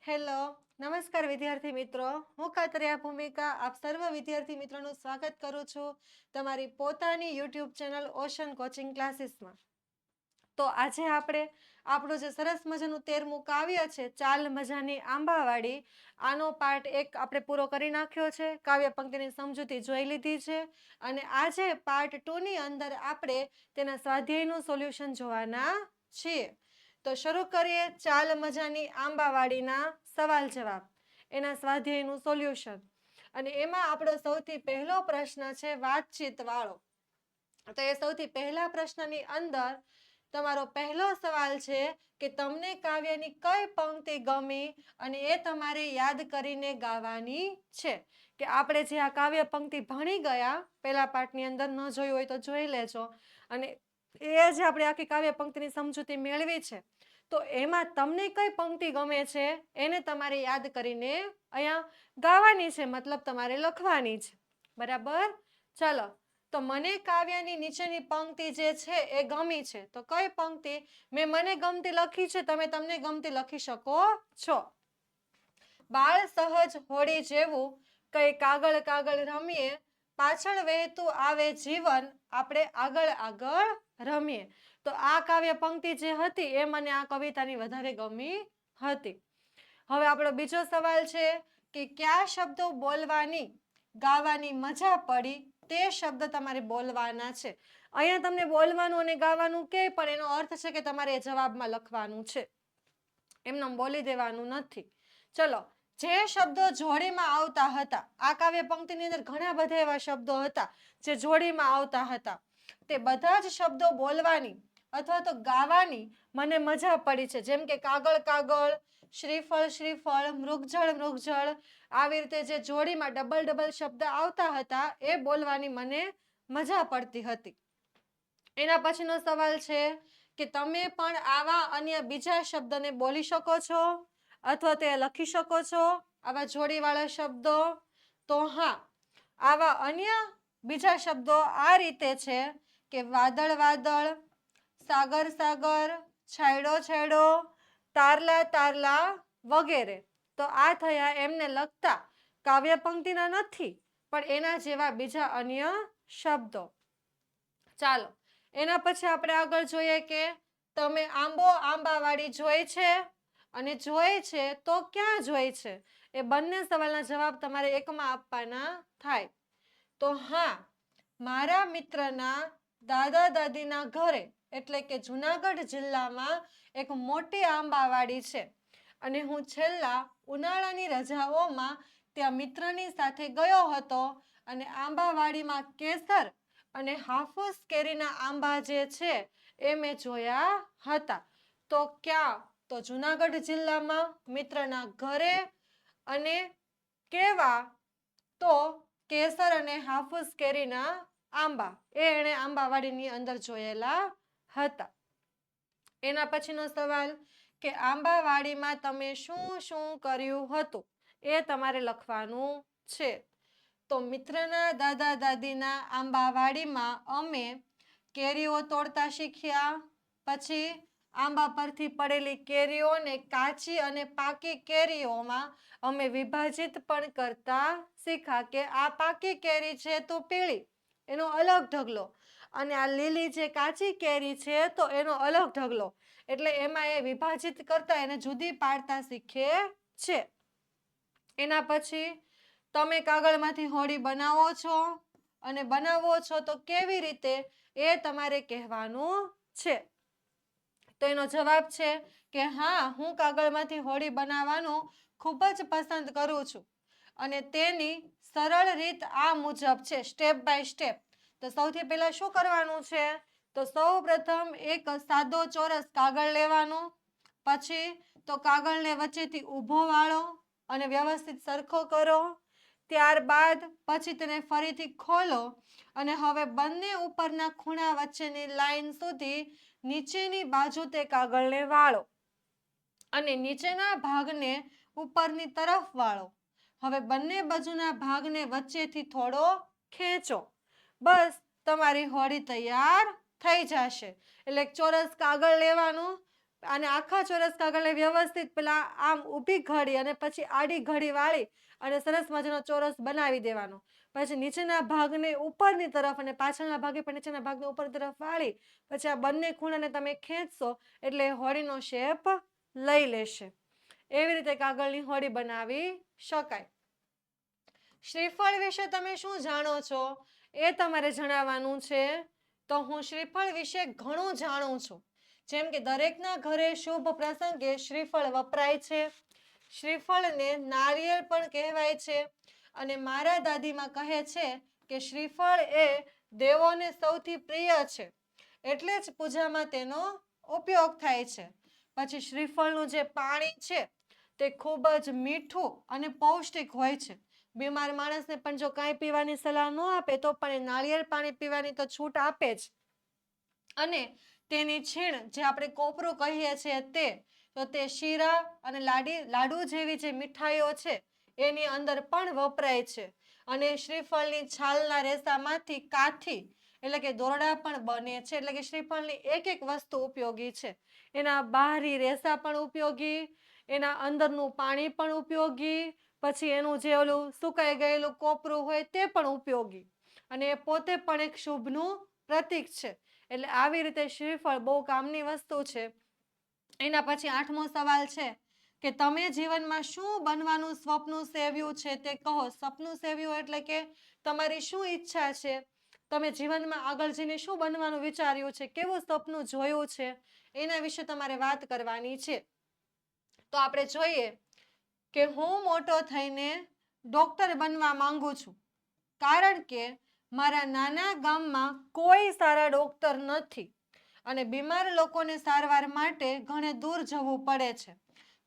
Hello, નમસ્કાર વિદ્યાર્થી મિત્રો. હું કાતરિયા ભૂમિકા આપ સર્વ વિદ્યાર્થી મિત્રોનું સ્વાગત કરું છું તમારી પોતાની યુટ્યુબ ચેનલ ઓશન કોચિંગ ક્લાસીસમાં. તો આજે આપણે આપણું જે સરસ મજાનું 13મું કાવ્ય છે ચાલ મજાની આંબાવાડી, આનો પાર્ટ 1 આપણે પૂરો કરી નાખ્યો છે. કાવ્ય પંક્તિની સમજૂતી જોઈ લીધી છે અને આજે પાર્ટ 2 ની અંદર આપણે તેના સ્વાધ્યાયનું સોલ્યુશન જોવાના છીએ. તો શરૂ કરીએ ચાલ મજાની આંબાવાડીના સવાલ જવાબ, એના સ્વાધ્યાયનું સોલ્યુશન. અને એમાં આપણો સૌથી પહેલો પ્રશ્ન છે વાતચીત વાળો. તો એ સૌથી પહેલા પ્રશ્નની અંદર તમારો પહેલો સવાલ છે કે તમને કાવ્યની કઈ પંક્તિ ગમી અને એ તમારે યાદ કરીને ગાવાની છે. કે આપણે જે આ કાવ્ય પંક્તિ ભણી ગયા પહેલા પાઠની અંદર, ન જોયું હોય તો જોઈ લેજો. અને એ જે આપણે આખી કાવ્ય પંક્તિની સમજૂતી મેળવી છે, તો એમાં તમને કઈ પંક્તિ ગમે છે એને તમારે યાદ કરીને અહીંયા ગાવાની છે, મતલબ તમારે લખવાની છે. બરાબર? ચલો, તો મને કાવ્યની નીચેની પંક્તિ જે છે એ ગમી છે. તો કઈ પંક્તિ મેં મને ગમતી લખી છે, તમે તમને ગમતી લખી શકો છો. બાળ સહજ હોડી જેવું કઈ કાગળ કાગળ રમીએ, પાછળ વહેતું આવે જીવન, આપણે આગળ આગળ રમીએ. તો આ કાવ્ય પંક્તિ જે હતી એ મને આ કવિતાની વધારે ગમી હતી. હવે આપણો બીજો સવાલ છે કે કયા શબ્દો બોલવાની ગાવાની મજા પડી, તે શબ્દ તમારે બોલવાના છે. અહીંયા તમને બોલવાનું અને ગાવાનું કે, પણ એનો અર્થ છે કે તમારે એ જવાબમાં લખવાનું છે, એમને બોલી દેવાનું નથી. ચલો, જે શબ્દો જોડીમાં આવતા હતા, આ કાવ્ય પંક્તિની અંદર ઘણા બધા એવા શબ્દો હતા જે જોડીમાં આવતા હતા, તે બધા જ શબ્દો બોલવાની અથવા તો ગાવાની મને મજા પડી છે. જેમ કે કાગળ કાગળ, શ્રીફળ શ્રીફળ, મૃગજળ મૃગજળ, આવી રીતે જે જોડીમાં ડબલ ડબલ શબ્દ આવતા હતા એ બોલવાની મને મજા પડતી હતી. એના પછીનો સવાલ છે કે તમે પણ આવા અન્ય બીજા શબ્દને બોલી શકો છો અથવા તે લખી શકો છો, આવા જોડીવાળા શબ્દો. તો હા, આવા અન્ય બીજા શબ્દો આ રીતે છે કે વાદળ વાદળ, સાગર સાગર, છાંયડો છાંયડો, તારલા તારલા વગેરે. તો આ થયા એમને લગતા કાવ્ય પંક્તિના નથી, પણ એના જેવા બીજા અન્ય શબ્દો. ચાલો, એના પછી આપણે આગળ જોઈએ કે તમે આંબો આંબાવાડી જોઈ છે, અને જોઈ છે તો ક્યાં જોઈ છે. એ બંને સવાલના જવાબ તમારે એકમાં આપવાના થાય. તો હા, મારા મિત્રના દાદા દાદીના ઘરે, એટલે કે જુનાગઢ જિલ્લામાં એક મોટી આંબાવાડી છે, અને હું છેલ્લા ઉનાળાની રજાઓમાં ત્યાં મિત્રની સાથે ગયો હતો, અને આંબાવાડીમાં કેસર અને હાફૂસ કેરીના આંબા જે છે એ મેં જોયા હતા. તો ક્યાં? તો જુનાગઢ જિલ્લામાં મિત્રના ઘરે, અને કેવા? તો કેસર અને હાફૂસ કેરીના આંબા એ એણે આંબાવાડીની અંદર જોયેલા હતા. એના પછીનો સવાલ કે આંબાવાડીમાં તમે શું શું કર્યું હતું, એ તમારે લખવાનું છે. તો મિત્રના દાદા દાદીના આંબાવાડીમાં અમે કેરીઓ તોડતા શીખ્યા, પછી આંબા પરથી પડેલી કેરીઓને કાચી અને પાકી કેરીઓમાં અમે વિભાજિત પણ કરતા શીખ્યા. કે આ પાકી કેરી છે તો પીળી, એનો અલગ ઢગલો, અને આ લીલી જે કાચી કેરી છે તો એનો અલગ ઢગલો. એટલે એમાં એ વિભાજિત કરતા એને જુદી પાડતા શીખે છે. એના પછી તમે કાગળમાંથી હોડી બનાવો છો, અને બનાવો છો તો કેવી રીતે, એ તમારે કહેવાનું છે. તો એનો જવાબ છે કે હા, હું કાગળમાંથી હોડી બનાવવાનું ખૂબ જ પસંદ કરું છું, અને તેની સરળ રીત આ મુજબ છે, સ્ટેપ બાય સ્ટેપ. તો સૌથી પહેલા શું કરવાનું છે? તો સૌ પ્રથમ એક સાદો ચોરસ કાગળ લેવાનો, પછી તો કાગળને વચ્ચેથી ઊભો વાળો અને વ્યવસ્થિત સરખો કરો. ત્યારબાદ પછી તેને ફરીથી ખોલો, અને હવે બંને ઉપરના ખૂણા વચ્ચેની લાઈન સુધી નીચેની બાજુ તે કાગળને વાળો, અને નીચેના ભાગને ઉપરની તરફ વાળો. હવે બંને બાજુના ભાગને વચ્ચેથી થોડો ખેંચો. બસ, તમારી હોડી તૈયાર થઈ જશે. એટલે ચોરસ કાગળ લેવાનું, અને આખા ચોરસ કાગળને વ્યવસ્થિત પેલા આમ ઊભી ઘડી અને પછી આડી ઘડી વાળી અને સરસ મજાનો ચોરસ બનાવી દેવાનો. પછી નીચેના ભાગને ઉપરની તરફ અને પાછળના ભાગે પણ નીચેના ભાગને ઉપરની તરફ વાળી પછી આ બંને ખૂણાને તમે ખેંચશો એટલે હોડીનો શેપ લઈ લેશે. એવી રીતે કાગળની હોડી બનાવી શકાય. શ્રીફળ વિશે તમે શું જાણો છો એ તમારે જણાવવાનું છે. તો હું શ્રીફળ વિશે ઘણું જાણું છું. જેમ કે દરેકના ઘરે શુભ પ્રસંગે શ્રીફળ વપરાય છે. શ્રીફળને નારિયેળ પણ કહેવાય છે. અને મારા દાદીમાં કહે છે કે શ્રીફળ એ દેવોને સૌથી પ્રિય છે, એટલે જ પૂજામાં તેનો ઉપયોગ થાય છે. પછી શ્રીફળનું જે પાણી છે તે ખૂબ જ મીઠું અને પૌષ્ટિક હોય છે. બીમાર માણસને પણ જો કાંઈ પીવાની સલાહ ન આપે તો પણ એ નાળિયેર પાણી પીવાની તો છૂટ આપે જ. અને તેની છીણ જે આપણે કોપરું કહીએ છીએ તે શીરા અને લાડુ જેવી જે મીઠાઈઓ છે એની અંદર પણ વપરાય છે. અને શ્રીફળની છાલના રેસામાંથી કાથી એટલે કે દોરડા પણ બને છે. એટલે કે શ્રીફળની એક એક વસ્તુ ઉપયોગી છે. એના બહારી રેસા પણ ઉપયોગી, એના અંદરનું પાણી પણ ઉપયોગી, પછી એનું જે ઓલું સુકાઈ ગયેલું કોપરું હોય તે પણ ઉપયોગી, અને એ પોતે પણ એક શુભનું પ્રતીક છે. એટલે આવી રીતે શ્રીફળ બહુ કામની વસ્તુ છે. એના પછી 8મો સવાલ છે કે તમે જીવનમાં શું બનવાનું સ્વપ્ન સેવ્યું છે તે કહો. સપનું સેવ્યું એટલે કે તમારી શું ઈચ્છા છે, તમે જીવનમાં આગળ જઈને શું બનવાનું વિચાર્યું છે, કેવું સપનું જોયું છે, એના વિશે તમારે વાત કરવાની છે. તો આપણે જોઈએ કે હું મોટો થઈને ડોક્ટર બનવા માંગુ છું, કારણ કે મારા નાના ગામમાં કોઈ સારા ડોક્ટર નથી અને બીમાર લોકોને સારવાર માટે ઘણે દૂર જવું પડે છે.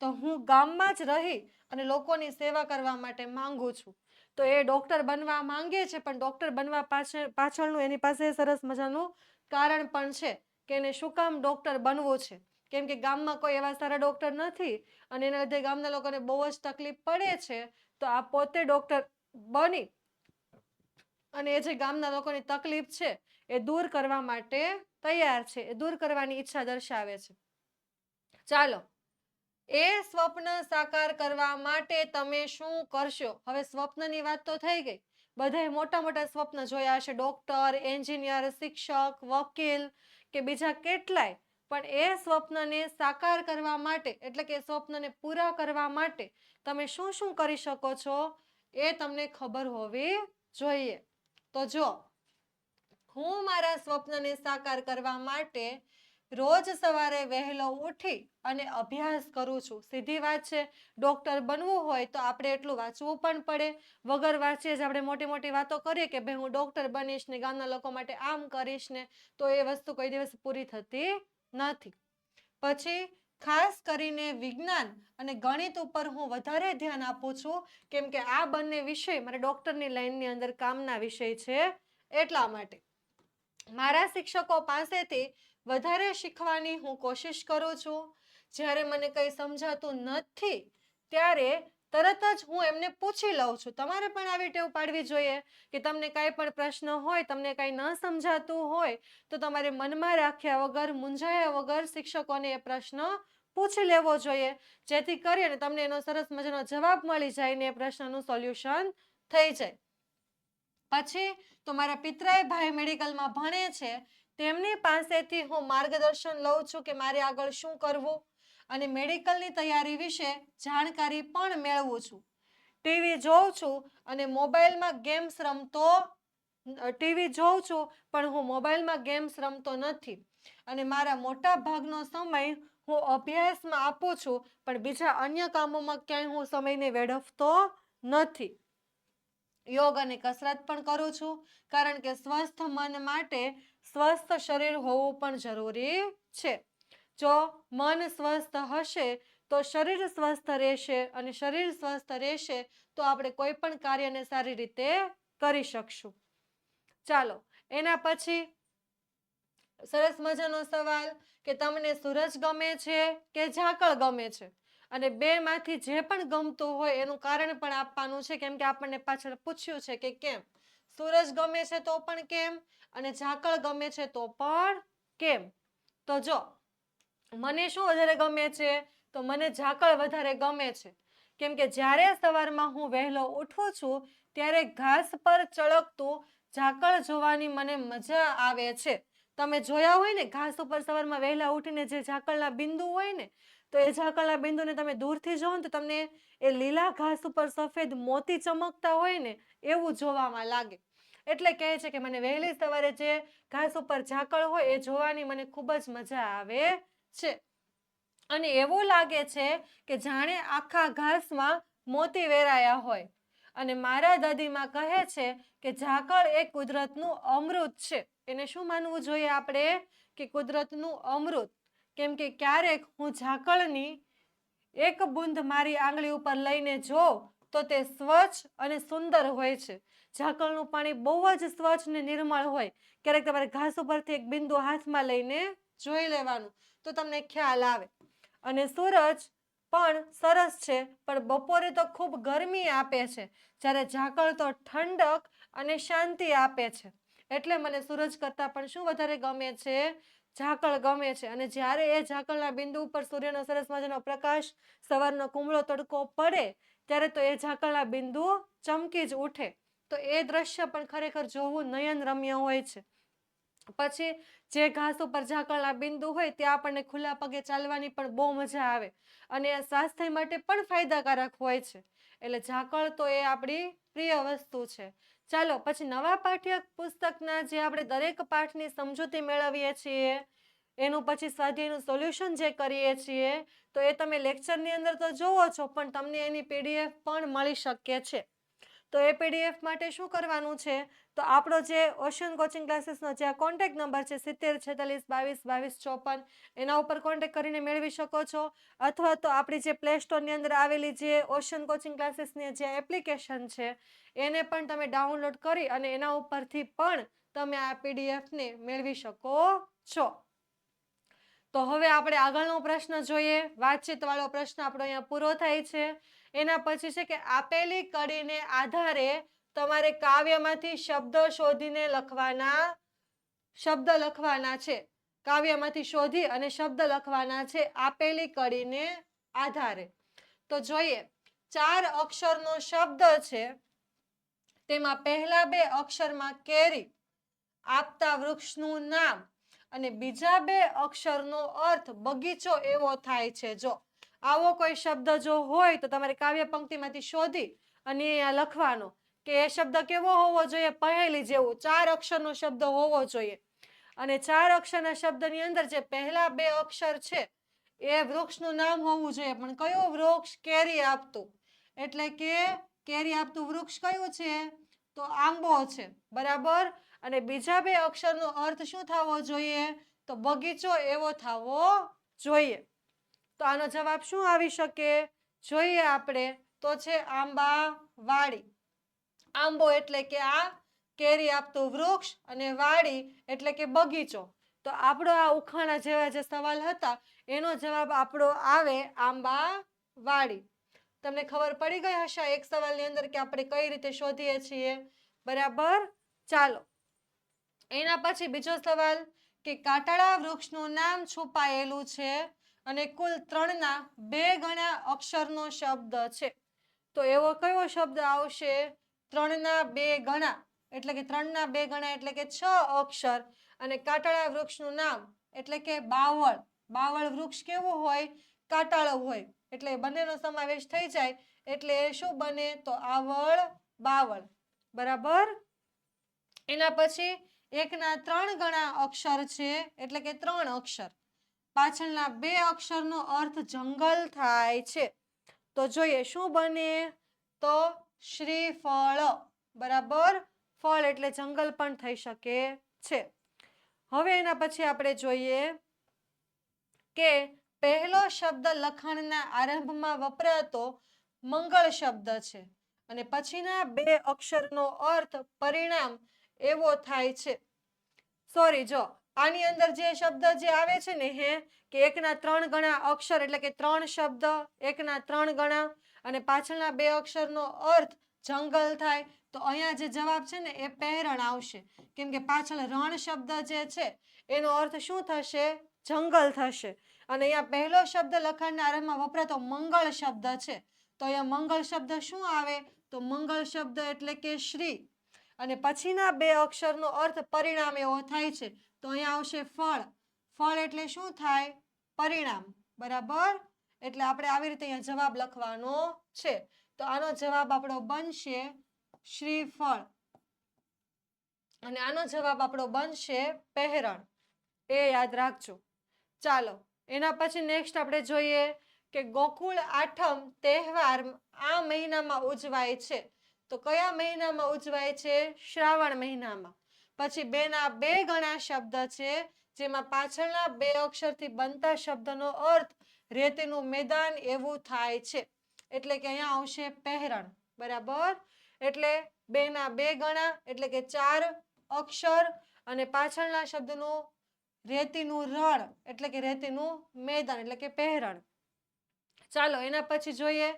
તો હું ગામમાં જ રહી અને લોકોની સેવા કરવા માટે માંગુ છું. તો એ ડોક્ટર બનવા માંગે છે, પણ ડોક્ટર બનવા પાછળનું એની પાસે સરસ મજાનું કારણ પણ છે કે એને શું કામ ડોક્ટર બનવું છે. કેમ કે ગામમાં કોઈ એવા સારા ડોક્ટર નથી અને એના લીધે ગામના લોકોને બહુ જ તકલીફ પડે છે. તો આ પોતે ડોક્ટર બની અને એ જે ગામના લોકોની તકલીફ છે એ દૂર કરવા માટે તૈયાર છે, એ દૂર કરવાની ઈચ્છા દર્શાવે છે. ચાલો, એ સ્વપ્ન સાકાર કરવા માટે તમે શું કરશો? હવે સ્વપ્નની વાત તો થઈ ગઈ. બધાએ મોટા મોટા સ્વપ્ન જોયા હશે, ડોક્ટર, એન્જિનિયર, શિક્ષક, વકીલ કે બીજા કેટલાય. પણ એ સ્વપ્નને સાકાર કરવા માટે એટલે કે સ્વપ્નને પૂરા કરવા માટે તમે શું શું કરી શકો છો એ તમને ખબર હોવી જોઈએ. તો જો હું મારા સ્વપ્નને સાકાર કરવા માટે રોજ સવારે વહેલો ઉઠી અને અભ્યાસ કરું છું. સીધી વાત છે, ડોક્ટર બનવું હોય તો આપણે એટલું વાંચવું પણ પડે. વગર વાંચીએ જ આપણે મોટી મોટી વાતો કરીએ કે ભાઈ હું ડોક્ટર બનીશ ને ગામના લોકો માટે આમ કરીશ ને, તો એ વસ્તુ કોઈ દિવસ પૂરી થતી નથી. પછી ખાસ કરીને વિજ્ઞાન અને ગણિત ઉપર હું વધારે ધ્યાન આપું છું, કેમ કે આ બંને વિષય મારા ડોક્ટરની લાઈનની અંદર કામના વિષય છે. એટલા માટે મારા શિક્ષકો પાસેથી વધારે શીખવાની હું કોશિશ કરું છું. જ્યારે મને કંઈ સમજાતું નથી ત્યારે તરત જ હું એમને પૂછી લઉં છું. તમારે પણ આવી ટેવ પાડવી જોઈએ કે તમને કાંઈ પણ પ્રશ્ન હોય, તમને કાંઈ ન સમજાતું હોય તો તમારે મનમાં રાખ્યા વગર, મૂંઝાયા વગર શિક્ષકોને એ પ્રશ્ન પૂછી લેવો જોઈએ, જેથી કરીને તમને એનો સરસ મજાનો જવાબ મળી જાય ને એ પ્રશ્નનું સોલ્યુશન થઈ જાય. પછી તો મારા પિતરાઈ ભાઈ મેડિકલમાં ભણે છે, તેમની પાસેથી હું માર્ગદર્શન લઉં છું કે મારે આગળ શું કરવું, અને મેડિકલની તૈયારી વિશે જાણકારી પણ મેળવું છું. ટીવી જોઉં છું અને મોબાઈલમાં ગેમ્સ રમતો ટીવી જોઉં છું પણ હું મોબાઈલમાં ગેમ્સ રમતો નથી, અને મારા મોટા ભાગનો સમય હું અભ્યાસમાં આપું છું, પણ બીજા અન્ય કામોમાં ક્યાંય હું સમયને વેડફતો નથી. યોગ અને કસરત પણ કરું છું, કારણ કે સ્વસ્થ મન માટે સ્વસ્થ શરીર હોવું પણ જરૂરી છે. જો મન સ્વસ્થ હશે તો શરીર સ્વસ્થ રહેશે, અને શરીર સ્વસ્થ રહેશે તો આપણે કોઈ પણ કાર્યને સારી રીતે કરી શકશું. ચાલો, એના પછી સરસ મજાનો સવાલ કે તમને સૂરજ ગમે છે કે ઝાકળ ગમે છે, અને બેમાંથી જે પણ ગમતું હોય એનું કારણ પણ આપવાનું છે, કેમ કે આપણને પાછળ પૂછ્યું છે કે કેમ. સૂરજ ગમે છે તો પણ કેમ, અને ઝાકળ ગમે છે તો પણ કેમ. તો જો મને શું વધારે ગમે છે? તો મને ઝાકળ વધારે ગમે છે. કેમ કે જ્યારે સવારમાં હું વહેલો ઉઠું છું ત્યારે ઘાસ પર ચળકતું ઝાકળ જોવાની મને મજા આવે છે. તમે જોયા હોય ને ઘાસ ઉપર સવારમાં વહેલા ઉઠીને જે ઝાકળના બિંદુ હોય ને, તો એ ઝાકળના બિંદુને તમે દૂરથી જોવો ને તો તમને એ લીલા ઘાસ ઉપર સફેદ મોતી ચમકતા હોય ને એવું જોવામાં લાગે. એટલે કહે છે કે મને વહેલી સવારે જે ઘાસ ઉપર ઝાકળ હોય એ જોવાની મને ખૂબ જ મજા આવે છે. અને એવું લાગે છે કે જાણે આખા ઘાસમાં મોતી વેરાયા હોય. અને મારા દાદીમાં કહે છે કે ઝાકળ એ કુદરતનું અમૃત છે. એને શું માનવું જોઈએ આપણે? કે કુદરતનું અમૃત. કેમ કે ક્યારેક હું ઝાકળની એક બૂંદ મારી આંગળી ઉપર લઈને જોઉં તો તે સ્વચ્છ અને સુંદર હોય છે. ઝાકળનું પાણી બહુ જ સ્વચ્છ ને નિર્મળ હોય. ક્યારેક તમારે ઘાસ ઉપરથી એક બિંદુ હાથમાં લઈને જોઈ લેવાનું તો તમને ખ્યાલ આવે. અને સૂરજ પણ સરસ છે, પણ બપોરે તો ખૂબ ગરમી આપે છે, જ્યારે ઝાકળ તો ઠંડક અને શાંતિ આપે છે. એટલે મને સૂરજ કરતાં પણ શું વધારે ગમે છે? ઝાકળ ગમે છે. અને જ્યારે એ ઝાકળના બિંદુ ઉપર સૂર્યનો સરસ મજાનો પ્રકાશ, સવારનો કુમળો તડકો પડે ત્યારે તો એ ઝાકળના બિંદુ ચમકી જ ઉઠે. તો એ દ્રશ્ય પણ ખરેખર જોવું નયનરમ્ય હોય છે. પછી જે ઘાસ ઉપર ઝાકળના બિંદુ હોય ત્યાં આપણને ખુલ્લા પગે ચાલવાની પણ બહુ મજા આવે અને સ્વાસ્થ્ય માટે પણ ફાયદાકારક હોય છે. એટલે ઝાકળ તો એ આપણી પ્રિય વસ્તુ છે. ચાલો પછી નવા પાઠ્ય પુસ્તકના જે આપણે દરેક પાઠની સમજૂતી મેળવીએ છીએ, એનું પછી સ્વાધ્યાયનું સોલ્યુશન જે કરીએ છીએ, તો એ તમે લેક્ચરની અંદર તો જોવો છો, પણ તમને એની PDF પણ મળી શકે છે. તો એ PDF માટે શું કરવાનું છે? તો આપણો જે ઓશન કોચિંગ ક્લાસીસનો જે આ કોન્ટેક્ટ નંબર છે 7046222254, એના ઉપર કોન્ટેક્ટ કરીને મેળવી શકો છો. અથવા તો આપણી જે પ્લે સ્ટોરની અંદર આવેલી જે ઓશન કોચિંગ ક્લાસીસની જે એપ્લિકેશન છે એને પણ તમે ડાઉનલોડ કરી અને એના ઉપરથી પણ તમે આ PDFને મેળવી શકો છો. તો હવે આપણે આગળનો પ્રશ્ન જોઈએ. વાતચીતવાળો પ્રશ્ન આપણો અહીંયા પૂરો થાય છે. એના પછી છે કે આપેલી કડીને આધારે તમારે કાવ્યમાંથી શબ્દ શોધીને શબ્દ લખવાના છે. કાવ્યમાંથી શોધી અને શબ્દ લખવાના છે આપેલી કડીને આધારે. તો જોઈએ, 4 અક્ષરનો શબ્દ છે, તેમાં પહેલા 2 અક્ષરમાં કેરી આપતા વૃક્ષનું નામ અને બીજા 2 અક્ષરનો અર્થ બગીચો એવો થાય છે. જો આવો કોઈ શબ્દ જો હોય તો તમારે કાવ્ય પંક્તિમાંથી શોધી અને લખવાનો કે એ શબ્દ કેવો હોવો જોઈએ? પહેલી જેવું 4 અક્ષરનો શબ્દ હોવો જોઈએ. અને 4 અક્ષરના શબ્દની અંદર જે પહેલા 2 અક્ષર છે એ વૃક્ષનું નામ હોવું જોઈએ. પણ કયું વૃક્ષ? કેરી આપતું. એટલે કે કેરી આપતું વૃક્ષ કયું છે? તો આંબો છે. બરાબર. અને બીજા 2 અક્ષરનો અર્થ શું થવો જોઈએ? તો બગીચો એવો થવો જોઈએ. તો આનો જવાબ શું આવી શકે? જોઈએ આપણે તો છે આંબાવાડી. આંબો એટલે કે આ કેરી આપતું વૃક્ષ અને વાડી એટલે કે બગીચો. તો આપણો આ ઉખાણા જેવા જે સવાલ હતા એનો જવાબ આપણો આવે આંબાવાડી. તમને ખબર પડી ગઈ હશે એક સવાલની અંદર કે આપણે કઈ રીતે શોધીએ છીએ. બરાબર. ચાલો એના પછી બીજો સવાલ કે કાંટાળા વૃક્ષનું નામ છુપાયેલું છે અને કુલ 3ના 2 ગણા અક્ષરનો શબ્દ છે. તો એવો કયો શબ્દ આવશે? 3ના 2 ગણા એટલે કે 3ના 2 ગણા એટલે કે 6 અક્ષર. અને કાંટાળા વૃક્ષનું નામ એટલે કે બાવળ. બાવળ વૃક્ષ કેવું હોય? કાંટાળું હોય. એટલે બંનેનો સમાવેશ થઈ જાય એટલે એ શું બને? તો આવળ બાવળ. બરાબર. એના પછી 1ના 3 ગણા અક્ષર છે એટલે કે 3 અક્ષર. પાછળના 2 અક્ષરનો અર્થ જંગલ થાય છે. તો જોઈએ શું બને? તો શ્રીફળ. બરાબર. ફળ એટલે જંગલ પણ થઈ શકે છે. હવે એના પછી આપણે જોઈએ કે પહેલો શબ્દ લખાણના આરંભમાં વપરાતો મંગળ શબ્દ છે અને પછીના 2 અક્ષરનો અર્થ પરિણામ એવો થાય છે. સોરી, જો આની અંદર જે શબ્દ જે આવે છે ને કે 1ના 3 ગણા અક્ષર એટલે કે 3 શબ્દ, 1ના 3 ગણા અને પાછળના 2 અક્ષરનો અર્થ જંગલ થાય. તો અહીંયા જે જવાબ છે ને એ પહેરણ આવશે. કેમ કે પાછળ રણ શબ્દ જે છે એનો અર્થ શું થશે? જંગલ થશે. અને અહીંયા પહેલો શબ્દ લખાણના આરંભમાં વપરાતો મંગળ શબ્દ છે. તો અહીંયા મંગળ શબ્દ શું આવે? તો મંગળ શબ્દ એટલે કે શ્રી. અને પછીના બે અક્ષરનો અર્થ પરિણામ એવો થાય છે. તો અહીંયા આવશે ફળ. ફળ એટલે શું થાય? પરિણામ. બરાબર? એટલે આપણે આવી રીતે અહીંયા જવાબ લખવાનો છે. તો આનો જવાબ આપણો બનશે શ્રીફળ. અને આનો જવાબ આપણો બનશે પહેરણ. એ યાદ રાખજો. ચાલો એના પછી નેક્સ્ટ આપણે જોઈએ કે ગોકુળ આઠમ તહેવાર આ મહિનામાં ઉજવાય છે. તો કયા મહિનામાં ઉજવાય છે? શ્રાવણ મહિનામાં. પછી બેના બે ગણા શબ્દ છે, જેમાં પાછળના બે અક્ષરથી બનતા શબ્દનો અર્થ રેતીનું મેદાન એવું થાય છે. એટલે કે અહીંયા આવશે પહેરણ. બરાબર? એટલે બેના બે ગણા એટલે કે 4 અક્ષર અને પાછળના શબ્દનું રેતીનું રણ એટલે કે રેતીનું મેદાન એટલે કે પહેરણ. ચાલો એના પછી જોઈએ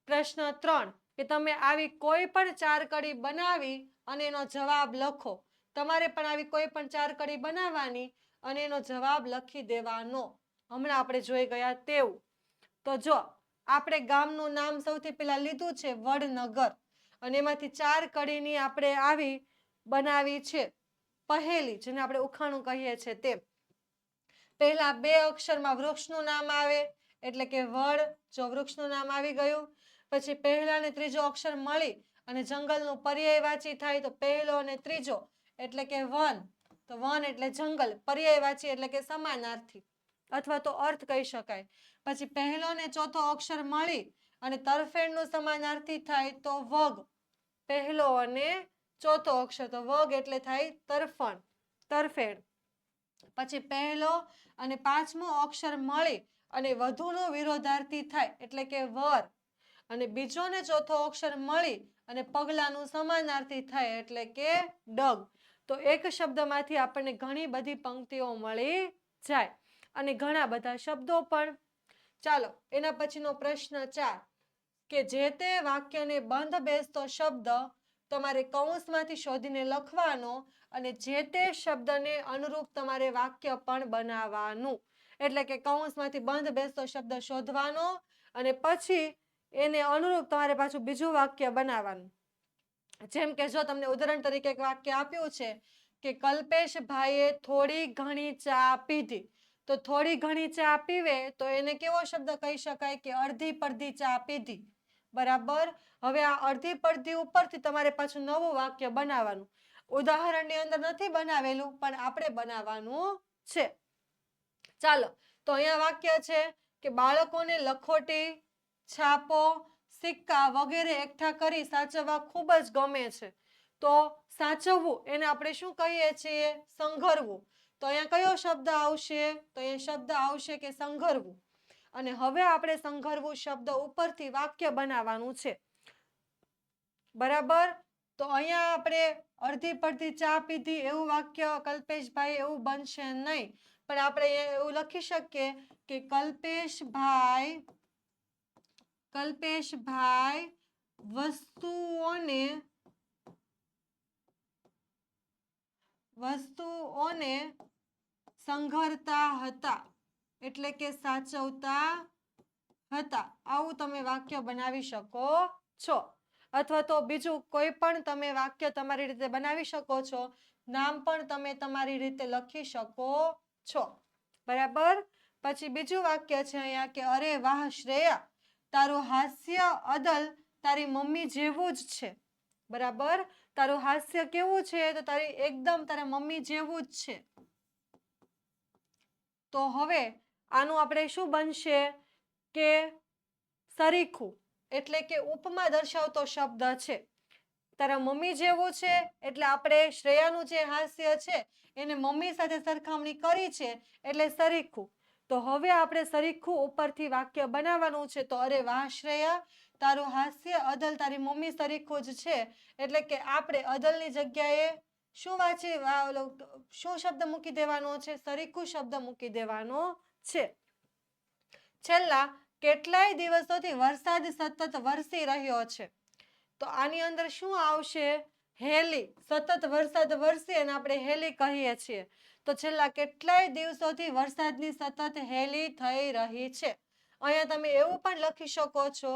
પ્રશ્ન 3 કે તમે આવી કોઈ પણ 4 કડી બનાવી અને એનો જવાબ લખો. તમારે પણ આવી કોઈ પણ 4 કડી બનાવવાની અને એનો જવાબ લખી દેવાનો. હમણાં આપણે જોઈ ગયા તેવું. તો જો આપણે ગામનું નામ સૌથી પહેલા લીધું છે વડનગર, અને એમાંથી 4 કડીની આપણે આવી બનાવી છે પહેલી, જેને આપણે ઉખાણું કહીએ છીએ તે. પહેલા બે અક્ષરમાં વૃક્ષનું નામ આવે એટલે કે વડ. જો વૃક્ષનું નામ આવી ગયું, પછી પહેલા અને ત્રીજો અક્ષર મળી અને જંગલનું પર્યાયવાચી થાય તો પહેલો અને ત્રીજો એટલે કે વન. તો વન એટલે જંગલ, પર્યાયવાચી એટલે કે સમાનાર્થી અથવા તો અર્થ કહી શકાય. પછી પહેલો અને ચોથો અક્ષર મળી અને તરફેણનું સમાનાર્થી થાય તો વગ. પહેલો અને ચોથો અક્ષર તો વગ એટલે થાય તરફણ, તરફેણ. પછી પહેલો અને પાંચમો અક્ષર મળી અને વધુનો વિરોધાર્થી થાય એટલે કે વર. અને બીજો ને ચોથો અક્ષર મળી અને પગલાનું સમાનાર્થી થાય એટલે કે ડગ. તો એક શબ્દમાંથી આપણને ઘણી બધી પંક્તિઓ મળી જાય અને ઘણા બધા શબ્દો પણ. ચાલો એના પછીનો પ્રશ્ન 4 કે જે તે વાક્યને બંધ બેસતો શબ્દ તમારે કૌંસમાંથી શોધીને લખવાનો અને જે તે શબ્દને અનુરૂપ તમારે વાક્ય પણ બનાવવાનું. એટલે કે કૌંસમાંથી બંધ બેસતો શબ્દ શોધવાનો અને પછી એને અનુરૂપ તમારે પાછું બીજું વાક્ય બનાવવાનું. જેમ કે જો તમને ઉદાહરણ તરીકે એક વાક્ય આપ્યું છે કે કલ્પેશભાઈએ થોડી ઘણી ચા પીધી. તો થોડી ઘણી ચા પીવે તો એને કેવો શબ્દ કહી શકાય? કે અડધી પડધી ચા પીધી. બરાબર? હવે આ અડધી પડધી ઉપરથી તમારે પાછું નવું વાક્ય બનાવવાનું. ઉદાહરણની અંદર નથી બનાવેલું પણ આપણે બનાવવાનું છે. ચાલો તો અહીંયા વાક્ય છે કે બાળકોને લખોટી, છાપો, સિક્કા વગેરે એકઠા કરી સાચવવા ખૂબ જ ગમે છે. તો સાચવવું એને આપણે શું કહીએ છીએ? સંઘરવું. તો અહીંયા કયો શબ્દ આવશે? તો અહીંયા શબ્દ આવશે કે સંઘરવું. અને હવે આપણે સંઘરવું શબ્દ ઉપરથી વાક્ય બનાવવાનું છે. બરાબર? તો અહીંયા આપણે અડધી પડધી ચા પીધી એવું વાક્ય કલ્પેશભાઈ એવું બનશે નહીં, પણ આપણે એવું લખી શકીએ કે કલ્પેશભાઈ વસ્તુઓને સંઘરતા હતા એટલે કે સાચવતા હતા. આવું તમે વાક્ય બનાવી શકો છો. અથવા તો બીજું કોઈ પણ તમે વાક્ય તમારી રીતે બનાવી શકો છો. નામ પણ તમે તમારી રીતે લખી શકો છો. બરાબર? પછી બીજું વાક્ય છે અહીંયા કે અરે વાહ શ્રેયા, તારું હાસ્ય અદલ તારી મમ્મી જેવું જ છે. બરાબર? તારું હાસ્ય કેવું છે? તો તારી એકદમ તારા મમ્મી જેવું જ છે. તો હવે આનું આપણે શું બનશે કે સરીખું એટલે કે ઉપમા દર્શાવતો શબ્દ છે. તારા મમ્મી જેવું છે એટલે આપણે શ્રેયાનું જે હાસ્ય છે એને મમ્મી સાથે સરખામણી કરી છે એટલે સરીખું. તો હવે આપણે સરીખું ઉપરથી વાક્ય બનાવવાનું છે. તો અરે વાહ શ્રેયા, તારું હાસ્ય અદલ તારી મમ્મી સરીખું જ છે. એટલે કે આપણે અદલની જગ્યાએ શું શબ્દ મૂકી દેવાનો છે? સરીખું શબ્દ મૂકી દેવાનો છે. છેલ્લા કેટલાય દિવસોથી વરસાદ સતત વરસી રહ્યો છે. તો આની અંદર શું આવશે? હેલી. સતત વરસાદ વરસે અને આપણે હેલી કહીએ છીએ. તો છેલ્લા કેટલાય દિવસોથી વરસાદની સતત હેલી થઈ રહી છે. અહીંયા તમે એવું પણ લખી શકો છો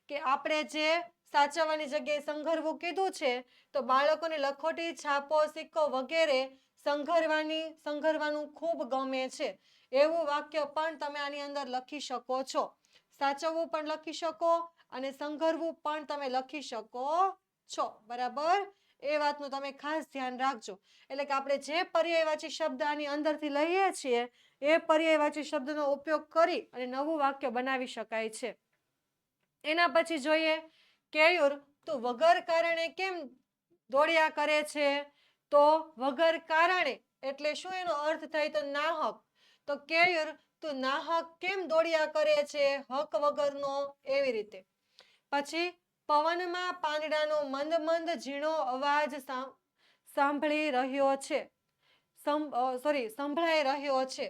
કે આપણે જે સાચવવાની જગ્યાએ સંઘરવું કીધું છે, તો બાળકોને લખોટી, છાપો, સિક્કો વગેરે સંઘરવાનું ખૂબ ગમે છે. એવું વાક્ય પણ તમે આની અંદર લખી શકો છો. સાચવવું પણ લખી શકો અને સંઘરવું પણ તમે લખી શકો છો. બરાબર? એ વાતનું તમે ખાસ ધ્યાન રાખજો. એટલે કે આપણે જે પર્યાયવાચી શબ્દ આની અંદરથી લઈએ છીએ એ પર્યાયવાચી શબ્દનો ઉપયોગ કરી અને નવું વાક્ય બનાવી શકાય છે. એના પછી જોઈએ, કેયુર તું વગર કારણે કેમ દોડ્યા કરે છે? તો વગર કારણે એટલે શું એનો અર્થ થાય? તો નાહક. તો કેયુર તું નાહક કેમ દોડ્યા કરે છે? હક વગરનો, એવી રીતે. પછી પવનમાં પાંદડાનો મંદ મંદ ઝીણો અવાજ સંભળાઈ રહ્યો છે.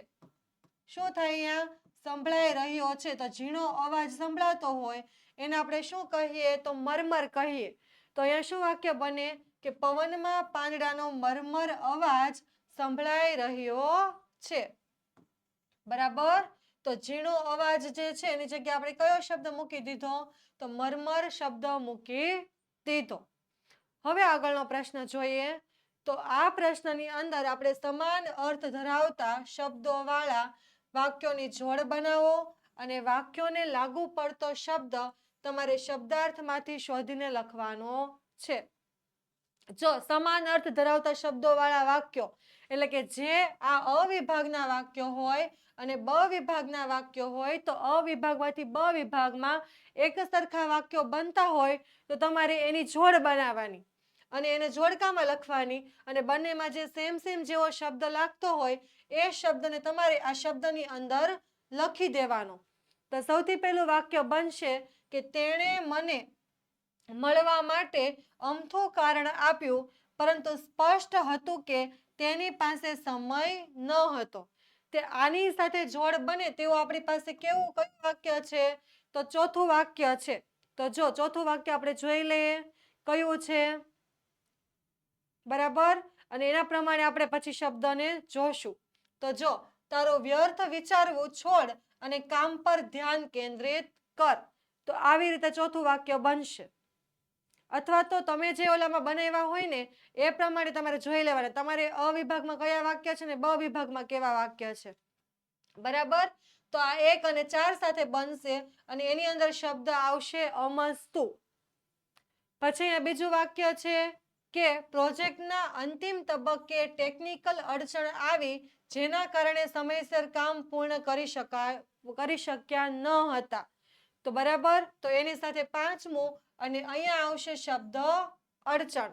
શું થાય અહીંયા? સંભળાઈ રહ્યો છે. તો ઝીણો અવાજ સંભળાતો હોય એને આપણે શું કહીએ? તો મરમર કહીએ. તો અહીંયા શું વાક્ય બને કે પવનમાં પાંદડાનો મરમર અવાજ સંભળાઈ રહ્યો છે. બરાબર? તો ઝીણો અવાજ જે છે એની જગ્યાએ આપણે કયો શબ્દ મૂકી દીધો? તો મરમર શબ્દ મૂકી દીધો. હવે આગળનો પ્રશ્ન જોઈએ. તો આ પ્રશ્નની અંદર આપણે સમાન અર્થ ધરાવતા શબ્દોવાળા વાક્યોની જોડ બનાવો અને વાક્યોને લાગુ પડતો શબ્દ તમારે શબ્દાર્થમાંથી શોધીને લખવાનો છે. જો સમાન અર્થ ધરાવતા શબ્દોવાળા વાક્યો એટલે કે જે આ અવિભાગના વાક્યો હોય અને બ વિભાગના વાક્યો હોય, તો અ વિભાગમાંથી બ વિભાગમાં એક સરખા વાક્યો બનતા હોય તો તમારે એની જોડ બનાવવાની અને એને જોડકામાં લખવાની અને બંનેમાં જે સેમ સેમ જેવો શબ્દ લાગતો હોય એ શબ્દને તમારે આ શબ્દની અંદર લખી દેવાનો. તો સૌથી પહેલું વાક્ય બનશે કે તેણે મને મળવા માટે અમથું કારણ આપ્યું, પરંતુ સ્પષ્ટ હતું કે તેની પાસે સમય ન હતો. તે આની સાથે જોડ બને તેવું આપણી પાસે કેવું કયું વાક્ય છે? તો ચોથું વાક્ય છે. તો જો ચોથું વાક્ય આપણે જોઈ લઈએ કયું છે. બરાબર? અને એના પ્રમાણે આપણે પછી શબ્દને જોશું. તો જો, તારો વ્યર્થ વિચારવું છોડ અને કામ પર ધ્યાન કેન્દ્રિત કર. તો આવી રીતે ચોથું વાક્ય બનશે. અથવા તો તમે જે ઓલામાં બનાવ્યા હોય ને એ પ્રમાણે તમારે જોઈ લેવાના. તમારે અ વિભાગમાં કયા વાક્ય છે ને બ વિભાગમાં કેવા વાક્ય છે. બરાબર? તો આ 1 અને 4 સાથે બનશે અને એની અંદર શબ્દ આવશે અમસ્તુ. પછી અહીંયા બીજું વાક્ય છે કે પ્રોજેક્ટના અંતિમ તબક્કે ટેકનિકલ અડચણ આવી જેના કારણે સમયસર કામ પૂર્ણ કરી શક્યા ન હતા. તો બરાબર, તો એની સાથે પાંચમું અને અહીંયા આવશે શબ્દ અડચણ.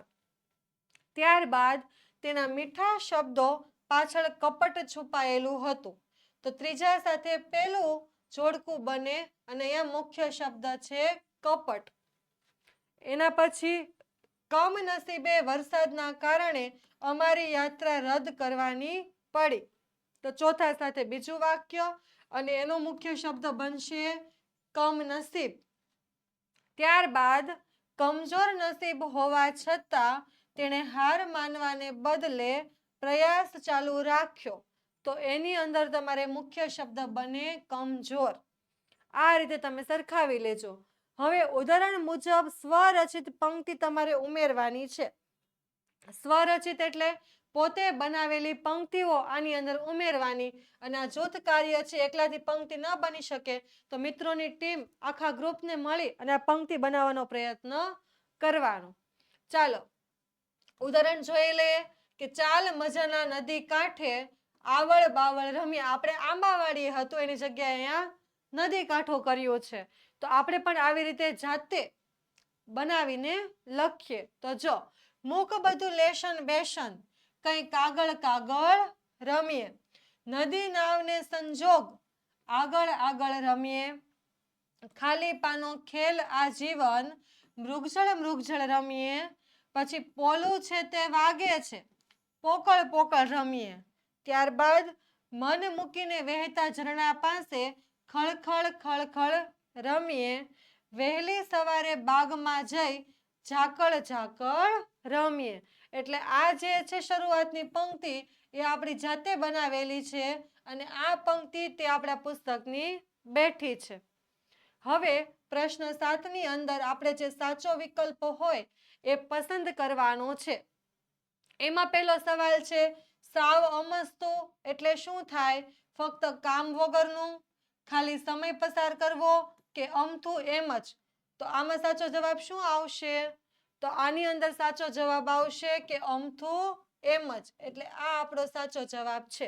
ત્યારબાદ તેના મીઠા શબ્દો પાછળ કપટ છુપાયેલું હતું. તો ત્રીજા સાથે પેલું જોડકું બને અને અહીંયા મુખ્ય શબ્દ છે કપટ. એના પછી કમનસીબે વરસાદના કારણે અમારી યાત્રા રદ કરવાની પડી. તો ચોથા સાથે બીજું વાક્ય અને એનો મુખ્ય શબ્દ બનશે કમનસીબ. ત્યારબાદ કમજોર નસીબ હોવા છતાં તેણે હાર માનવાને બદલે પ્રયાસ ચાલુ રાખ્યો. તો એની અંદર તમારે મુખ્ય શબ્દ બને કમજોર. આ રીતે તમે સરખાવી લેજો. હવે ઉદાહરણ મુજબ સ્વરચિત પંક્તિ તમારે ઉમેરવાની છે. સ્વરચિત એટલે પોતે બનાવેલી પંક્તિઓ આની અંદર ઉમેરવાની અને આ જૂથ કાર્ય છે, એકલાથી પંક્તિ ન બની શકે તો મિત્રોની ટીમ આખા ગ્રુપને મળી અને આ પંક્તિ બનાવવાનો પ્રયત્ન કરવાનો. ચાલો ઉદાહરણ જોઈ લઈએ કે ચાલ મજાના નદી કાંઠે આવળ બાવળ રમ્યા. આપણે આંબાવાડી હતું એની જગ્યાએ અહીંયા નદી કાંઠો કર્યો છે. તો આપણે પણ આવી રીતે જાતે બનાવીને લખીએ. તો જો, મૂક બધું લેશન બેશન, કઈ કાગળ કાગળ રમીએ. નદી નાવને સંજોગ, આગળ આગળ રમીએ. ખાલી પાનો ખેલ આજીવન, મૃગજળ મૃગજળ રમીએ. પછી પોલું છે તે વાગે છે, પોકળ પોકળ રમીએ. ત્યારબાદ મન મૂકીને વહેતા ઝરણા પાસે ખળખળ ખળખળ રમીએ. વહેલી સવારે બાગમાં જઈ ઝાકળ ઝાકળ રમીએ. એટલે આ જે છે શરૂઆતની પંક્તિ એ આપણી જાતે બનાવેલી છે અને આ પંક્તિ તે આપણા પુસ્તકની બેઠી છે. હવે પ્રશ્ન 7ની અંદર આપણે જે સાચો વિકલ્પ હોય એ પસંદ કરવાનો છે. એમાં પહેલો સવાલ છે સાવ અમસ્તું એટલે શું થાય? ફક્ત કામ વગરનું, ખાલી સમય પસાર કરવો કે અમથું એમ જ? તો આમાં સાચો જવાબ શું આવશે? તો આની અંદર સાચો જવાબ આવશે કે અમથું એમ જ, એટલે આ આપણો સાચો જવાબ છે.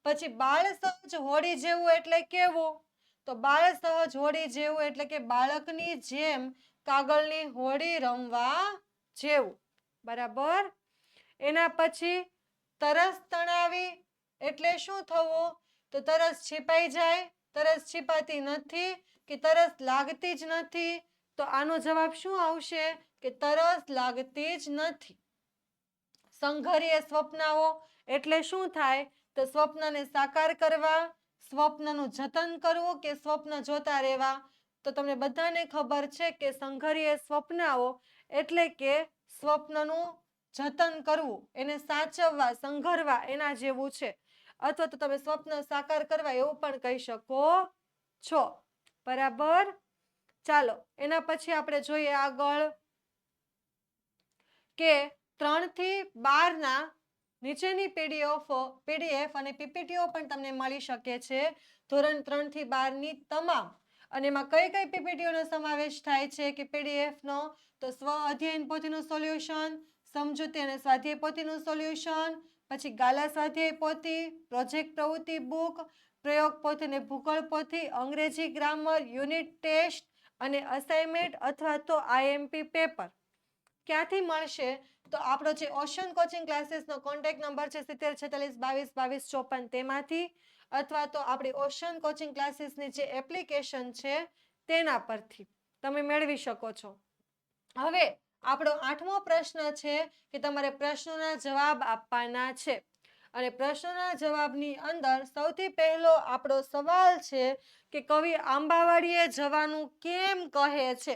પછી બાળ સહજ હોડી જેવું એટલે કેવું? તો બાળ સહજ હોડી જેવું એટલે કે બાળકની જેમ કાગળની હોડી રમવા જેવું. બરાબર. એના પછી તરસ તણાવી એટલે શું થવું? તો તરસ છીપાઈ જાય, તરસ છીપાતી નથી કે તરસ લાગતી જ નથી? તો આનો જવાબ શું આવશે કે તરસ લાગતી જ નથી. સંઘર્ય સ્વપ્નાઓ એટલે શું થાય? તો સ્વપ્નને સાકાર કરવા, સ્વપ્નનું જતન કરવું કે સ્વપ્ન જોતા રહેવા? તો તમને બધાને ખબર છે કે સંઘર્ય સ્વપ્નાઓ એટલે કે સ્વપ્નનું જતન કરવું, એને સાચવવા, સંઘરવા એના જેવું છે. અથવા તો તમે સ્વપ્ન સાકાર કરવા એવું પણ કહી શકો છો. બરાબર. ચાલો એના પછી આપણે જોઈએ આગળ કે 3 થી 12ના નીચેની પીડીએફ અને પીપીટીઓ પણ તમને મળી શકે છે ધોરણ 3 થી 12ની તમામ. અને એમાં કઈ કઈ પીપીટીઓનો સમાવેશ થાય છે કે પીડીએફનો? તો સ્વ અધ્યયન પોથીનું સોલ્યુશન, સમજૂતી અને સ્વાધ્યાય પોથીનું સોલ્યુશન, પછી ગાલા સ્વાધ્યાય પોથી, પ્રોજેક્ટ પ્રવૃત્તિ બુક, પ્રયોગ પોથી અને ભૂગોળ પોથી, અંગ્રેજી ગ્રામર, યુનિટ ટેસ્ટ અને અસાઇનમેન્ટ અથવા તો આઈએમપી પેપર. ક્યાંથી મળશે? તો આપણો જે ઓશન કોચિંગ ક્લાસીસનો કોન્ટેક્ટ નંબર છે 7046222254 તેમાંથી, અથવા તો આપણી ઓશન કોચિંગ ક્લાસીસની જે એપ્લિકેશન છે તેના પરથી તમે મેળવી શકો છો. હવે આપણો 8મો પ્રશ્ન છે કે તમારે પ્રશ્નોના જવાબ આપવાના છે. અને પ્રશ્નોના જવાબની અંદર સૌથી પહેલો આપણો સવાલ છે કે કવિ આંબાવાડીએ જવાનું કેમ કહે છે?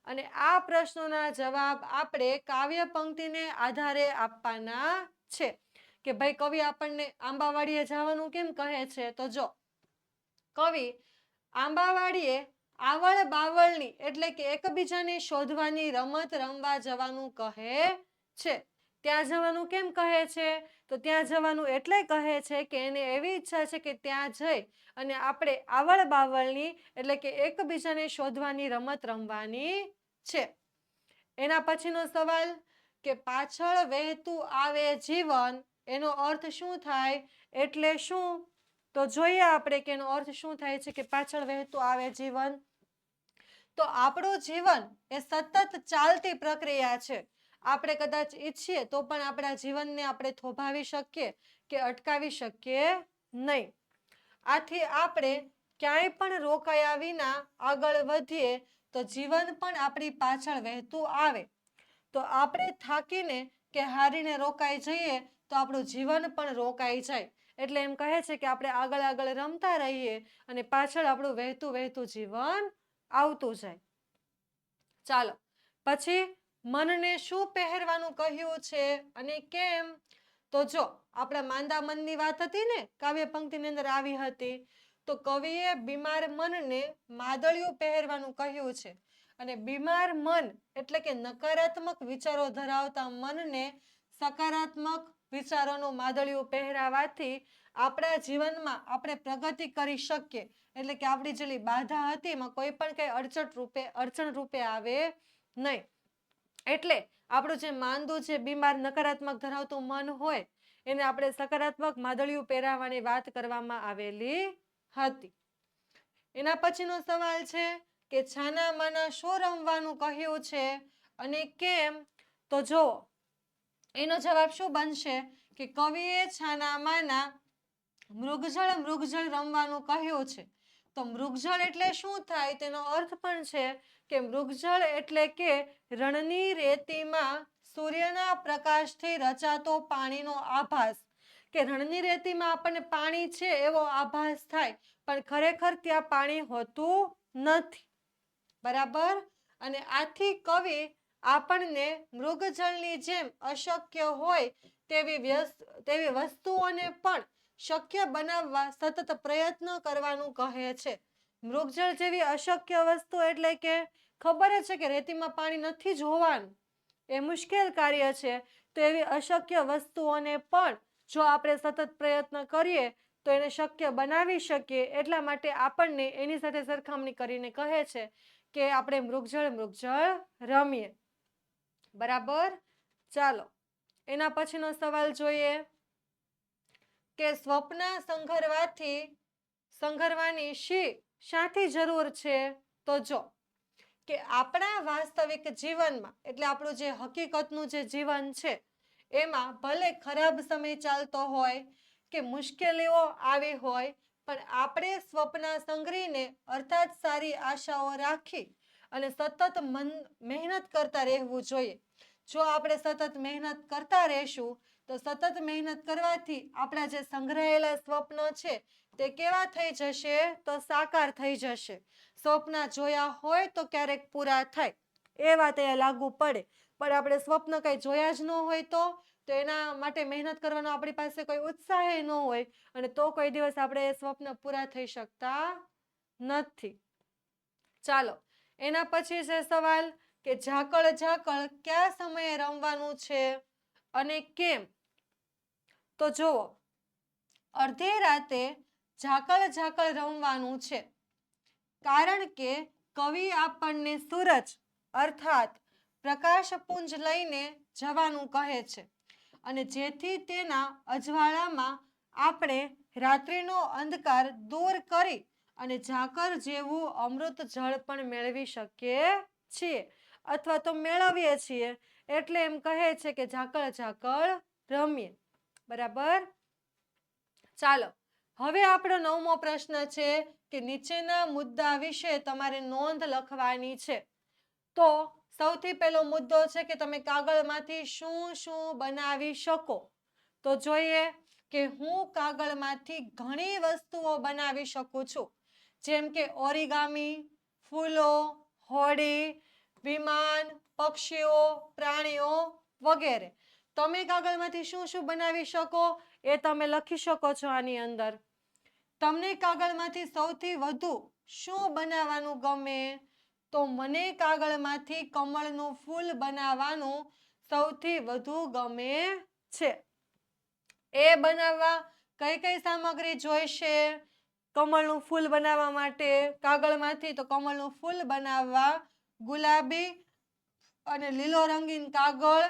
અને આ પ્રશ્નોના જવાબ આપણે કાવ્ય પંક્તિને આધારે આપવાના છે કે ભાઈ કવિ આપણને આંબાવાડીએ જવાનું કેમ કહે છે? તો જો કવિ આંબાવાડીએ આવળ બાવળની એટલે કે એકબીજાને શોધવાની રમત રમવા જવાનું કહે છે. ત્યાં જવાનું કેમ કહે છે? તો ત્યાં જવાનું એટલે કહે છે કે એને એવી ઈચ્છા છે કે ત્યાં જઈ અને આપણે આવળ બાવળની એટલે કે એકબીજાને શોધવાની રમત રમવાની છે. એના પછીનો સવાલ કે પાછળ વહેતું આવે જીવન એનો અર્થ શું થાય? એટલે શું? તો જોઈએ આપણે કે એનો અર્થ શું થાય છે કે પાછળ વહેતું આવે જીવન. તો આપણું જીવન એ સતત ચાલતી પ્રક્રિયા છે. આપણે કદાચ ઈચ્છીએ તો પણ આપણા જીવનને આપણે થોભાવી શકીએ કે અટકાવી શકીએ નહીં. આથી આપણે ક્યાંય પણ રોકાયા વિના આગળ વધીએ તો જીવન પણ આપણી પાછળ વહેતું આવે. તો આપણે થાકીને કે હારીને રોકાઈ જઈએ તો આપણું જીવન પણ રોકાઈ જાય. એટલે એમ કહે છે કે આપણે આગળ આગળ રમતા રહીએ અને પાછળ આપણું વહેતું વહેતું જીવન આવતું જાય. ચાલો પછી મનને શું પહેરવાનું કહ્યું છે અને કેમ? તો જો આપણા માંદા મનની વાત હતી ને, કાવ્ય પંક્તિની અંદર આવી હતી. તો કવિએ બીમાર મનને માદળિયું પહેરવાનું કહ્યું છે. અને બીમાર મન એટલે કે નકારાત્મક વિચારો ધરાવતા મનને સકારાત્મક વિચારોનું માદળિયું પહેરાવાથી આપણા જીવનમાં આપણે પ્રગતિ કરી શકીએ. એટલે કે આપણી જેટલી બાધા હતી એમાં કોઈ પણ કંઈ અડચણ રૂપે આવે નહીં. એટલે આપણું જે માંદું છે, બીમાર નકારાત્મક ધરાવતું મન હોય એને આપણે સકારાત્મક માદળિયું પહેરાવવાની વાત કરવામાં આવેલી હતી. એના પછીનો સવાલ છે કે છાના માના શું રમવાનું કહ્યું છે અને કેમ? તો જો એનો જવાબ શું બનશે કે કવિએ છાના માના મૃગજળ રમવાનું કહ્યું છે. તો મૃગજળ એટલે શું થાય? તેનો અર્થ પણ છે કે મૃગજળ એટલે કે રણની રેતીમાં સૂર્યના પ્રકાશથી રચાતો પાણીનો આભાસ. કે રણની રેતીમાં આપણને પાણી છે એવો આભાસ થાય, પણ ખરેખર ત્યાં પાણી હોતું નથી. બરાબર. અને આથી કવિ આપણને મૃગજળની જેમ અશક્ય હોય તેવી વસ્તુઓને પણ શક્ય બનાવવા સતત પ્રયત્ન કરવાનું કહે છે. મૃગજળ જેવી અશક્ય વસ્તુ એટલે કે ખબર જ છે કે રેતીમાં પાણી નથી જોવાનું, એ મુશ્કેલ કાર્ય છે. તો એવી અશક્ય વસ્તુઓને પણ જો આપણે સતત પ્રયત્ન કરીએ તો એને શક્ય બનાવી શકીએ. એટલા માટે આપણને એની સાથે સરખામણી કરીને કહે છે કે આપણે મૃગજળ રમીએ. બરાબર. ચાલો એના પછીનો સવાલ જોઈએ કે સ્વપ્ન સંઘરવાની શાથી જરૂર છે? તો જો કે આપણા વાસ્તવિક જીવનમાં એટલે આપણું જે હકીકતનું જે જીવન છે એમાં ભલે ખરાબ સમય ચાલતો હોય કે મુશ્કેલીઓ આવી હોય, પણ આપણે સ્વપ્ન સંઘરીને અર્થાત સારી આશાઓ રાખી અને સતત મહેનત કરતા રહેવું જોઈએ. જો આપણે સતત મહેનત કરતા રહેશું તો સતત મહેનત કરવાથી આપણા જે સંગ્રહાયેલા સ્વપ્નો છે તે કેવા થઈ જશે? તો સાકાર થઈ જશે. સ્વપ્ન જોયા હોય તો ક્યારેક પૂરા થાય, એ વાત અહીંયા લાગુ પડે. પણ આપણે સ્વપ્ન કંઈ જોયા જ ન હોય તો એના માટે મહેનત કરવાનો આપણી પાસે કોઈ ઉત્સાહ ન હોય અને તો કોઈ દિવસ આપણે એ સ્વપ્ન પૂરા થઈ શકતા નથી. ચાલો એના પછી છે સવાલ કે ઝાકળ કયા સમયે રમવાનું છે અને કેમ? તો જુઓ, અડધી રાતે ઝાકળ રમવાનું છે કારણ કે કવિ આપણને સૂરજ અર્થાત પ્રકાશપુંજ લઈને જવાનું કહે છે અને જેથી તેના અજવાળામાં આપણે રાત્રિનો અંધકાર દૂર કરી અને ઝાકળ જેવું અમૃત જળ પણ મેળવી શકીએ છીએ અથવા તો મેળવીએ છીએ. એટલે એમ કહે છે કે ઝાકળ રમીએ. બરાબર. ચાલો હવે આપણો 9મો પ્રશ્ન છે કે નીચેના મુદ્દા વિશે તમારે નોંધ લખવાની છે. તો સૌથી પહેલો મુદ્દો છે કે તમે કાગળમાંથી શું શું બનાવી શકો? તો જોઈએ કે હું કાગળમાંથી ઘણી વસ્તુઓ બનાવી શકું છું, જેમ કે ઓરિગામી, ફૂલો, હોડી, વિમાન, પક્ષીઓ, પ્રાણીઓ વગેરે. તમે કાગળમાંથી શું શું બનાવી શકો એ તમે લખી શકો છો આની અંદર. તમને કાગળમાંથી સૌથી વધુ શું બનાવવાનું ગમે? તો મને કાગળમાંથી કમળનું ફૂલ બનાવવાનું સૌથી વધુ ગમે છે. એ બનાવવા કઈ કઈ સામગ્રી જોઈશે કમળનું ફૂલ બનાવવા માટે? કાગળમાંથી તો કમળનું ફૂલ બનાવવા ગુલાબી અને લીલો રંગીન કાગળ,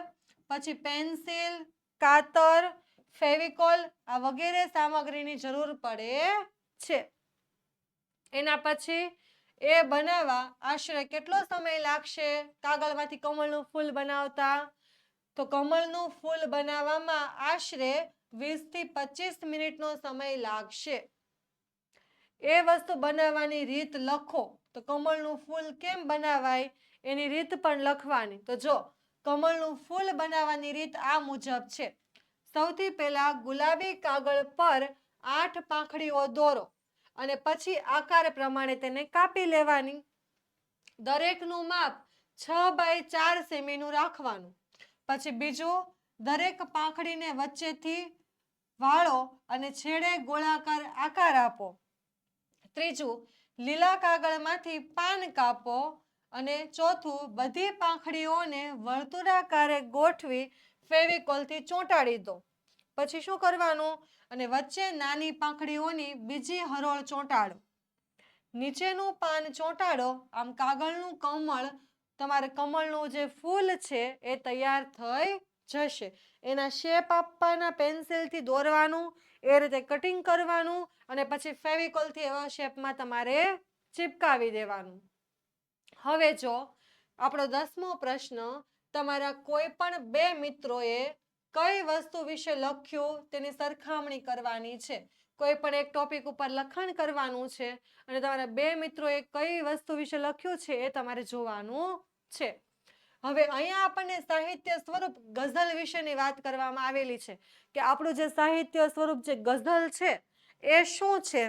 પછી પેન્સિલ, કાતર, ફેવિકોલ આ વગેરે સામગ્રીની જરૂર પડે છે. એના પછી એ બનાવવા આશરે કેટલો સમય લાગશે કાગળમાંથી કમળનું ફૂલ બનાવતા? તો કમળનું ફૂલ બનાવવામાં આશરે 20 થી 25 મિનિટનો સમય લાગશે. એ વસ્તુ બનાવવાની રીત લખો. તો કમળનું ફૂલ કેમ બનાવાય એની રીત પણ લખવાની. તો જો કમળનું ફૂલ બનાવવાની રીત આ મુજબ છે. સૌથી પહેલા ગુલાબી કાગળ પર 8 પાંખડીઓ દોરો અને પછી આકાર પ્રમાણે તેને કાપી લેવાની. દરેકનું માપ 6 બાય 4 સેમીનું રાખવાનું. પછી બીજું, દરેક પાંખડીને વચ્ચેથી વાળો અને છેડે ગોળાકાર આકાર આપો. ત્રીજું, લીલા કાગળમાંથી પાન કાપો અને ચોથું, બધી પાંખડીઓને વર્તુળાકારે ગોઠવી ફેવિકોલથી ચોંટાડી દો. પછી શું કરવાનું? અને વચ્ચે નાની પાંખડીઓની બીજી હરોળ ચોંટાડો. નીચેનું પાન ચોંટાડો. આમ કાગળનું તમારે કમળનું જે ફૂલ છે એ તૈયાર થઈ જશે. એના શેપ આપવાના, પેન્સિલથી દોરવાનું, એ રીતે કટિંગ કરવાનું અને પછી ફેવિકોલથી એવા શેપમાં તમારે ચિપકાવી દેવાનું. હવે જો આપણો 10મો પ્રશ્ન, તમારા કોઈ પણ 2 મિત્રોએ કઈ વસ્તુ વિશે લખ્યું તેની સરખામણી કરવાની છે. કોઈ પણ એક ટોપિક ઉપર લખાણ કરવાનું છે અને તમારા 2 મિત્રોએ કઈ વસ્તુ વિશે લખ્યું છે એ તમારે જોવાનું છે. હવે અહીંયા આપણને સાહિત્ય સ્વરૂપ ગઝલ વિશેની વાત કરવામાં આવેલી છે કે આપણું જે સાહિત્ય સ્વરૂપ જે ગઝલ છે એ શું છે,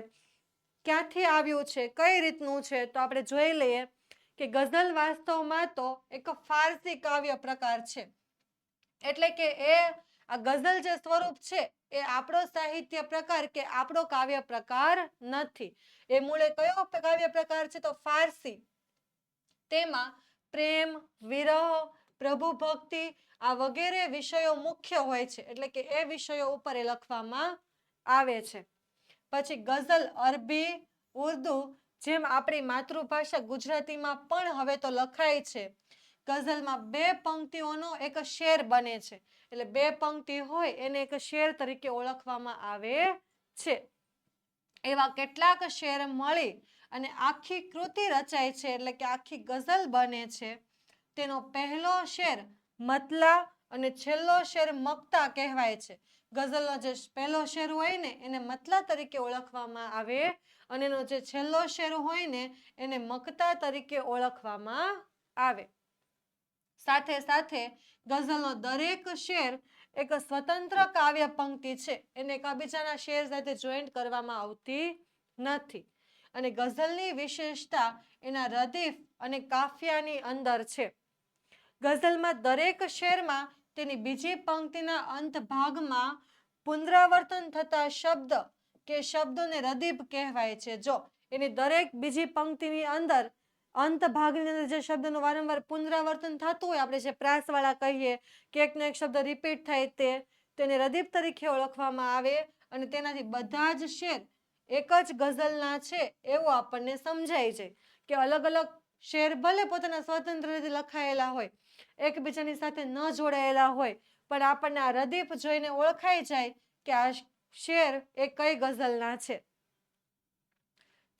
ક્યાંથી આવ્યું છે, કઈ રીતનું છે? તો આપણે જોઈ લઈએ કે ગઝલ વાસ્તવમાં તો એક ફારસી કાવ્ય પ્રકાર છે, એટલે કે આ ગઝલ જે સ્વરૂપ છે એ આપણો સાહિત્ય પ્રકાર કે આપણો કાવ્ય પ્રકાર નથી. એ મૂળે કયો કાવ્ય પ્રકાર છે? તો ફારસી. તેમાં પ્રેમ, વિરહ, પ્રભુ ભક્તિ આ વગેરે વિષયો મુખ્ય હોય છે, એટલે કે એ વિષયો ઉપર એ લખવામાં આવે છે. પછી ગઝલ અરબી, ઉર્દુ જેમ આપણી માતૃભાષા ગુજરાતીમાં પણ હવે તો લખાય છે. ગઝલમાં 2 પંક્તિઓનો એક શેર બને છે, એટલે 2 પંક્તિ હોય એને એક શેર તરીકે ઓળખવામાં આવે છે. એવા કેટલાક શેર મળી અને આખી કૃતિ રચાય છે, એટલે કે આખી ગઝલ બને છે. તેનો પહેલો શેર મતલા અને છેલ્લો શેર મક્તા કહેવાય છે. ગઝલનો જે પહેલો શેર હોય ને એને મતલા તરીકે ઓળખવામાં આવે અને એનો જે છેલ્લો શેર હોય ને એને મક્તા તરીકે ઓળખવામાં આવે. સાથે સાથે ગઝલનો દરેક શેર એક સ્વતંત્ર કાવ્ય પંક્તિ છે, એને એકબીજાના શેર સાથે જોઈન્ટ કરવામાં આવતી નથી. અને ગઝલની વિશેષતા એના રદીફ અને કાફિયાની અંદર છે. ગઝલમાં દરેક શેરમાં તેની બીજી પંક્તિના અંત ભાગમાં પુનરાવર્તન થતા શબ્દ કે શબ્દોને રદીફ કહેવાય છે. જો એની દરેક બીજી પંક્તિની અંદર અંત ભાગની અંદર જે શબ્દનું વારંવાર પુનરાવર્તન થતું હોય, આપણે જે પ્રાસવાળા કહીએ કે એકનો એક શબ્દ રિપીટ થાય તેને રદીફ તરીકે ઓળખવામાં આવે અને તેનાથી બધા જ શેર એક જ ગઝલના છે એવું આપણને સમજાય છે કે અલગ અલગ શેર ભલે પોતાના સ્વતંત્ર રીતે લખાયેલા હોય, એકબીજાની સાથે ન જોડાયેલા હોય, પણ આપણને આ રદીફ જોઈને ઓળખાઈ જાય કે આ શેર એ કઈ ગઝલના છે.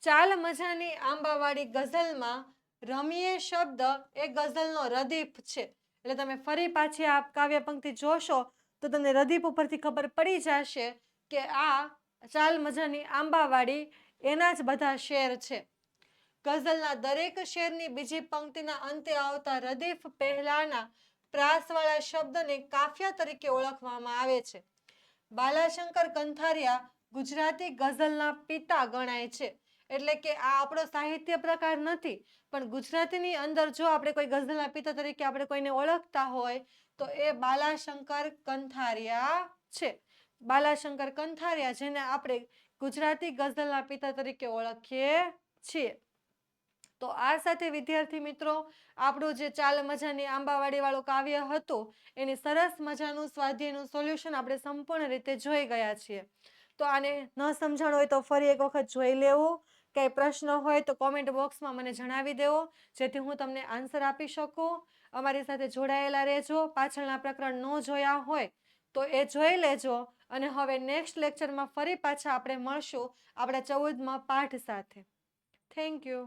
ચાલ મજાની આંબાવાળી ગઝલમાં રમીએ શબ્દ એ ગઝલનો રદીફ છે. એટલે તમે ફરી પાછી આ કાવ્ય પંક્તિ જોશો તો તમને રદીફ ઉપરથી ખબર પડી જશે કે આ ચાલ મજાની આંબાવાળી એના જ બધા શેર છે. ગઝલના દરેક શેરની બીજી પંક્તિના અંતે આવતા રદીફ પહેલાના પ્રાસવાળા શબ્દને કાફિયા તરીકે ઓળખવામાં આવે છે. બાલાશંકર કંથારિયા ગુજરાતી ગઝલના પિતા ગણાય છે. એટલે કે આ આપણો સાહિત્ય પ્રકાર નથી, પણ ગુજરાતીની અંદર જો આપણે કોઈ ગઝલના પિતા તરીકે આપણે કોઈને ઓળખતા હોય તો એ બાલાશંકર કંથારિયા છે. બાલાશંકર કંથારિયા જેને આપણે ગુજરાતી ગઝલના પિતા તરીકે ઓળખીએ છીએ. તો આ સાથે વિદ્યાર્થી મિત્રો આપણું જે ચાલ મજાની આંબાવાડી વાળું કાવ્ય હતું એની સરસ મજાનું સ્વાધ્યાયનું સોલ્યુશન આપણે સંપૂર્ણ રીતે જોઈ ગયા છીએ. તો આને ન સમજાણું હોય તો ફરી એક વખત જોઈ લેવું. કંઈ પ્રશ્ન હોય તો કોમેન્ટ બોક્સમાં મને જણાવી દેવો, જેથી હું તમને આન્સર આપી શકું. અમારી સાથે જોડાયેલા રહેજો. પાછળના પ્રકરણ ન જોયા હોય તો એ જોઈ લેજો. અને હવે નેક્સ્ટ લેક્ચરમાં ફરી પાછા આપણે મળશું આપણા 14મા પાઠ સાથે. Thank you.